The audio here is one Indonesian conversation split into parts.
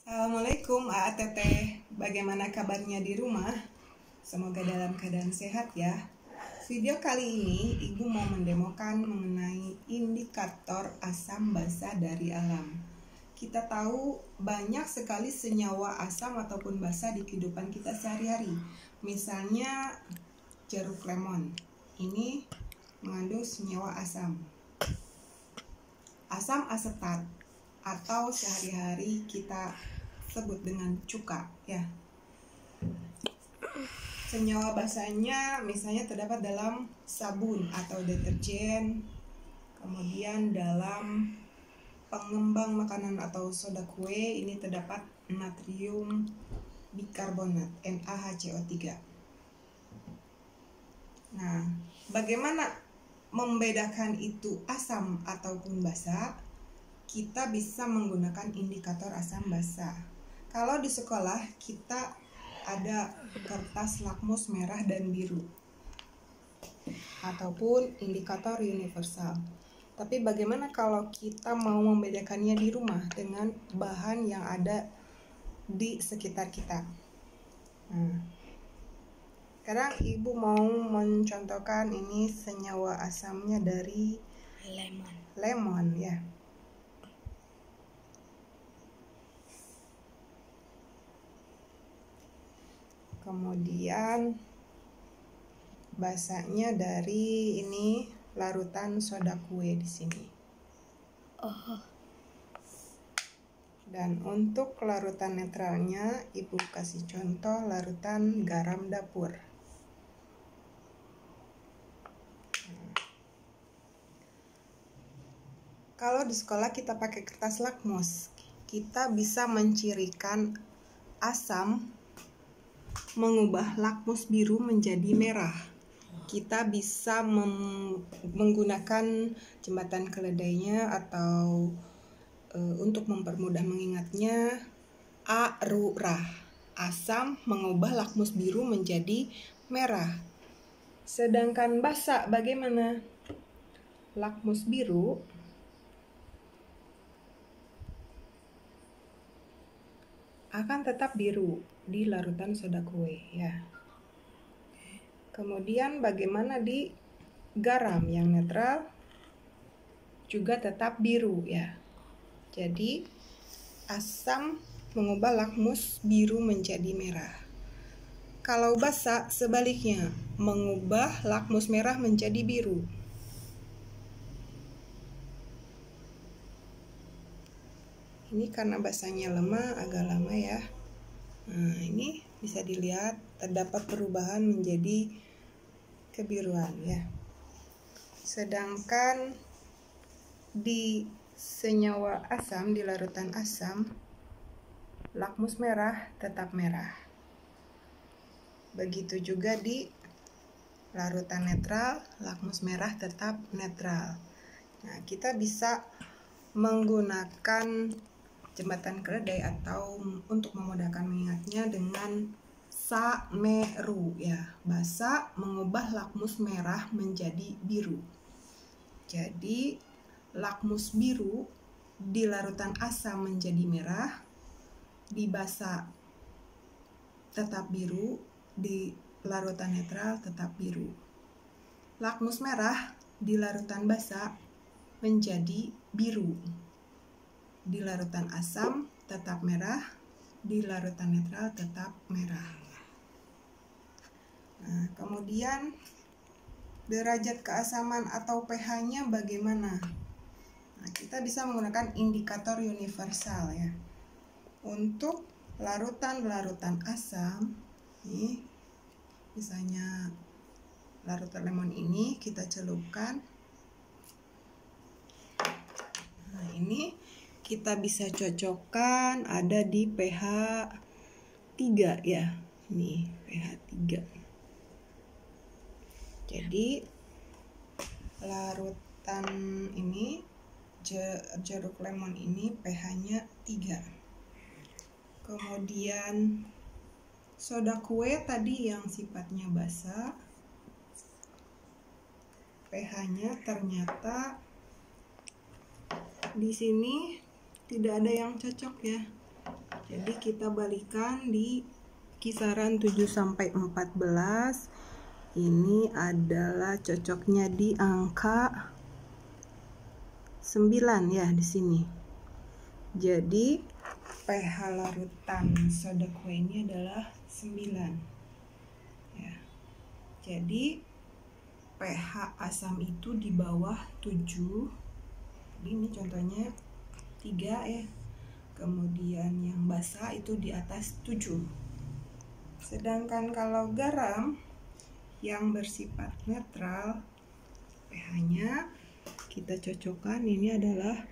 Assalamualaikum Teteh, bagaimana kabarnya di rumah? Semoga dalam keadaan sehat ya. Video kali ini Ibu mau mendemokan mengenai indikator asam basa dari alam. Kita tahu banyak sekali senyawa asam ataupun basa di kehidupan kita sehari-hari. Misalnya jeruk lemon, ini mengandung senyawa asam. Asam asetat atau sehari-hari kita sebut dengan cuka ya. Senyawa basanya misalnya terdapat dalam sabun atau deterjen, kemudian dalam pengembang makanan atau soda kue ini terdapat natrium bikarbonat NaHCO3. Nah, bagaimana membedakan itu asam ataupun basa? Kita bisa menggunakan indikator asam basa. Kalau di sekolah kita ada kertas lakmus merah dan biru ataupun indikator universal. Tapi bagaimana kalau kita mau membedakannya di rumah dengan bahan yang ada di sekitar kita? Nah, sekarang Ibu mau mencontohkan ini senyawa asamnya dari lemon ya. Kemudian basanya dari ini larutan soda kue di sini. Dan untuk larutan netralnya Ibu kasih contoh larutan garam dapur. Kalau di sekolah kita pakai kertas lakmus, kita bisa mencirikan asam mengubah lakmus biru menjadi merah. Kita bisa menggunakan jembatan keledainya atau untuk mempermudah mengingatnya, ARURA. Asam mengubah lakmus biru menjadi merah. Sedangkan basa bagaimana? Lakmus biru akan tetap biru di larutan soda kue ya. Kemudian bagaimana di garam yang netral juga tetap biru ya. Jadi asam mengubah lakmus biru menjadi merah. Kalau basa sebaliknya, mengubah lakmus merah menjadi biru. Ini karena basanya lemah, agak lama ya. Nah, ini bisa dilihat terdapat perubahan menjadi kebiruan ya. Sedangkan di senyawa asam, di larutan asam, lakmus merah tetap merah. Begitu juga di larutan netral, lakmus merah tetap netral. Nah, kita bisa menggunakan jembatan keledai atau untuk memudahkan mengingatnya dengan SAMERU ya. Basa mengubah lakmus merah menjadi biru. Jadi lakmus biru di larutan asam menjadi merah, di basa tetap biru, di larutan netral tetap biru. Lakmus merah di larutan basa menjadi biru, di larutan asam tetap merah, di larutan netral tetap merah. Nah, kemudian derajat keasaman atau pH-nya bagaimana? Nah, kita bisa menggunakan indikator universal ya. Untuk larutan-larutan asam, nih, misalnya larutan lemon ini kita celupkan. Nah, ini kita bisa cocokkan ada di pH 3 ya. Nih, pH 3. Jadi larutan ini jeruk lemon ini pH-nya 3. Kemudian soda kue tadi yang sifatnya basa, pH-nya ternyata di sini tidak ada yang cocok ya. Jadi kita balikan di kisaran 7 sampai 14. Ini adalah cocoknya di angka 9 ya di sini. Jadi pH larutan soda kue ini adalah 9. Ya. Jadi pH asam itu di bawah 7. Ini contohnya 3 ya. Kemudian yang basah itu di atas 7. Sedangkan kalau garam yang bersifat netral, pH-nya kita cocokkan ini adalah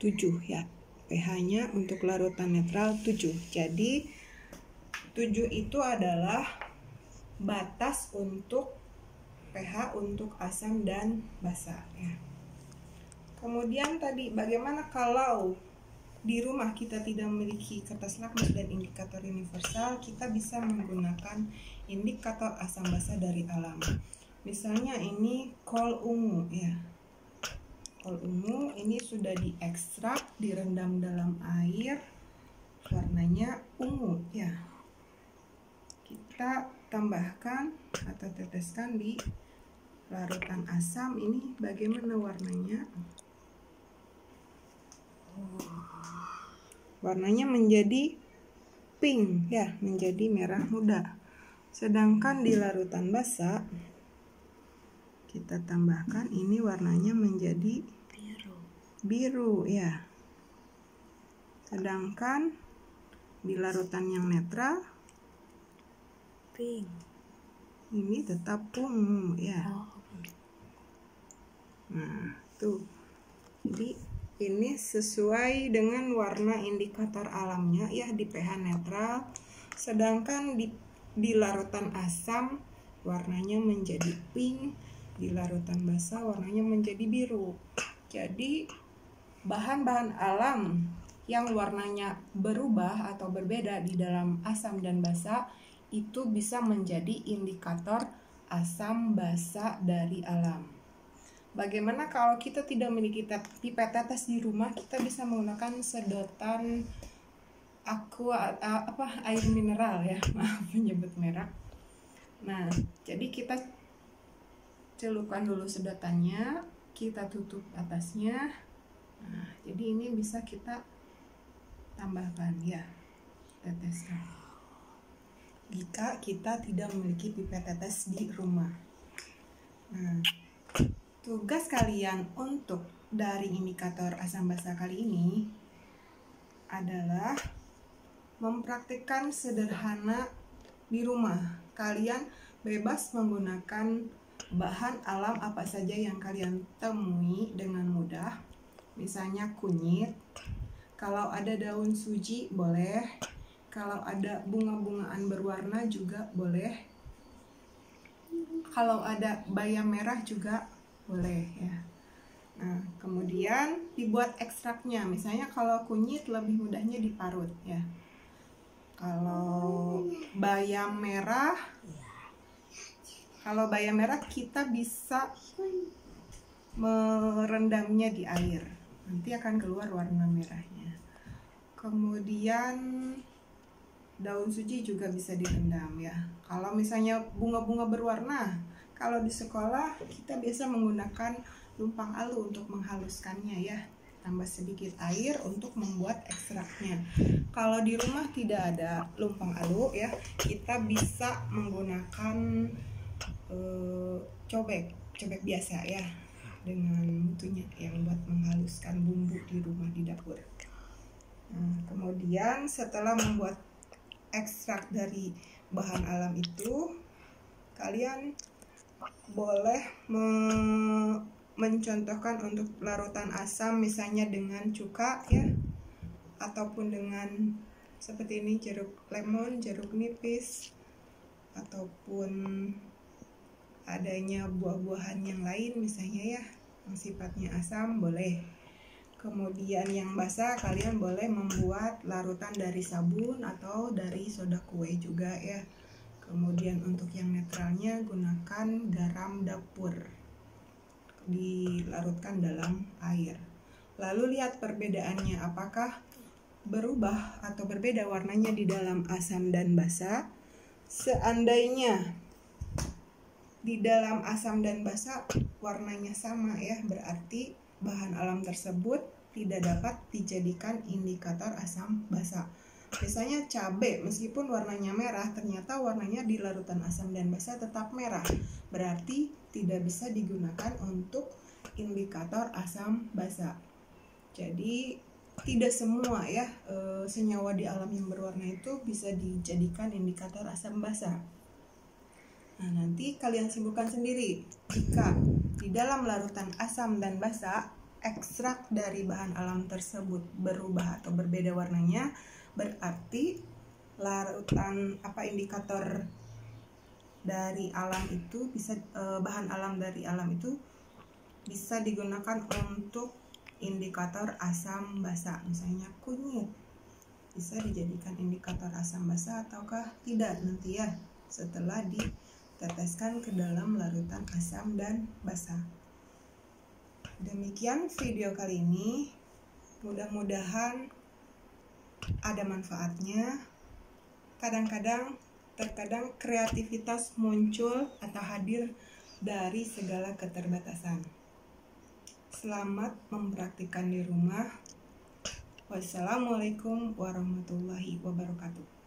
7 ya. pH-nya untuk larutan netral 7. Jadi 7 itu adalah batas untuk pH untuk asam dan basa ya. Kemudian tadi bagaimana kalau di rumah kita tidak memiliki kertas lakmus dan indikator universal, kita bisa menggunakan indikator asam basa dari alam. Misalnya ini kol ungu ya. Kol ungu ini sudah diekstrak, direndam dalam air, warnanya ungu ya. Kita tambahkan atau teteskan di larutan asam, ini bagaimana warnanya? Warnanya menjadi pink ya, menjadi merah muda. Sedangkan di larutan basa kita tambahkan, ini warnanya menjadi biru ya. Sedangkan di larutan yang netral pink, ini tetap ungu ya. Nah tuh, jadi ini sesuai dengan warna indikator alamnya ya di pH netral. Sedangkan di larutan asam warnanya menjadi pink, di larutan basa warnanya menjadi biru. Jadi bahan-bahan alam yang warnanya berubah atau berbeda di dalam asam dan basa itu bisa menjadi indikator asam basa dari alam. Bagaimana kalau kita tidak memiliki pipet tetes di rumah? Kita bisa menggunakan sedotan air mineral ya, maaf menyebut merek. Nah, jadi kita celupkan dulu sedotannya, kita tutup atasnya. Nah, jadi ini bisa kita tambahkan ya, teteskan. Jika kita tidak memiliki pipet tetes di rumah. Nah, tugas kalian untuk dari indikator asam basa kali ini adalah mempraktikkan sederhana di rumah. Kalian bebas menggunakan bahan alam apa saja yang kalian temui dengan mudah. Misalnya kunyit, kalau ada daun suji boleh, kalau ada bunga-bungaan berwarna juga boleh, kalau ada bayam merah juga boleh ya. Nah, kemudian dibuat ekstraknya. Misalnya kalau kunyit lebih mudahnya diparut ya. Kalau bayam merah kita bisa merendamnya di air. Nanti akan keluar warna merahnya. Kemudian daun suji juga bisa direndam ya. Kalau misalnya bunga-bunga berwarna, kalau di sekolah kita biasa menggunakan lumpang alu untuk menghaluskannya ya. Tambah sedikit air untuk membuat ekstraknya. Kalau di rumah tidak ada lumpang alu ya, kita bisa menggunakan cobek biasa ya, dengan mutunya yang buat menghaluskan bumbu di rumah di dapur. Nah, kemudian setelah membuat ekstrak dari bahan alam itu, kalian boleh mencontohkan untuk larutan asam misalnya dengan cuka ya, ataupun dengan seperti ini jeruk lemon, jeruk nipis, ataupun adanya buah-buahan yang lain misalnya ya yang sifatnya asam boleh. Kemudian yang basah kalian boleh membuat larutan dari sabun atau dari soda kue juga ya. Kemudian untuk yang netralnya gunakan garam dapur, dilarutkan dalam air. Lalu lihat perbedaannya, apakah berubah atau berbeda warnanya di dalam asam dan basa. Seandainya di dalam asam dan basa warnanya sama ya, berarti bahan alam tersebut tidak dapat dijadikan indikator asam basa. Misalnya cabai, meskipun warnanya merah, ternyata warnanya di larutan asam dan basa tetap merah, berarti tidak bisa digunakan untuk indikator asam basa. Jadi tidak semua ya senyawa di alam yang berwarna itu bisa dijadikan indikator asam basa. Nah, nanti kalian simpulkan sendiri. Jika di dalam larutan asam dan basa ekstrak dari bahan alam tersebut berubah atau berbeda warnanya, berarti larutan indikator dari alam itu bisa bahan alam dari alam itu bisa digunakan untuk indikator asam basa. Misalnya kunyit bisa dijadikan indikator asam basa ataukah tidak nanti ya setelah diteteskan ke dalam larutan asam dan basa. Demikian video kali ini, mudah-mudahan ada manfaatnya. Terkadang kreativitas muncul atau hadir dari segala keterbatasan. Selamat mempraktikkan di rumah. Wassalamualaikum warahmatullahi wabarakatuh.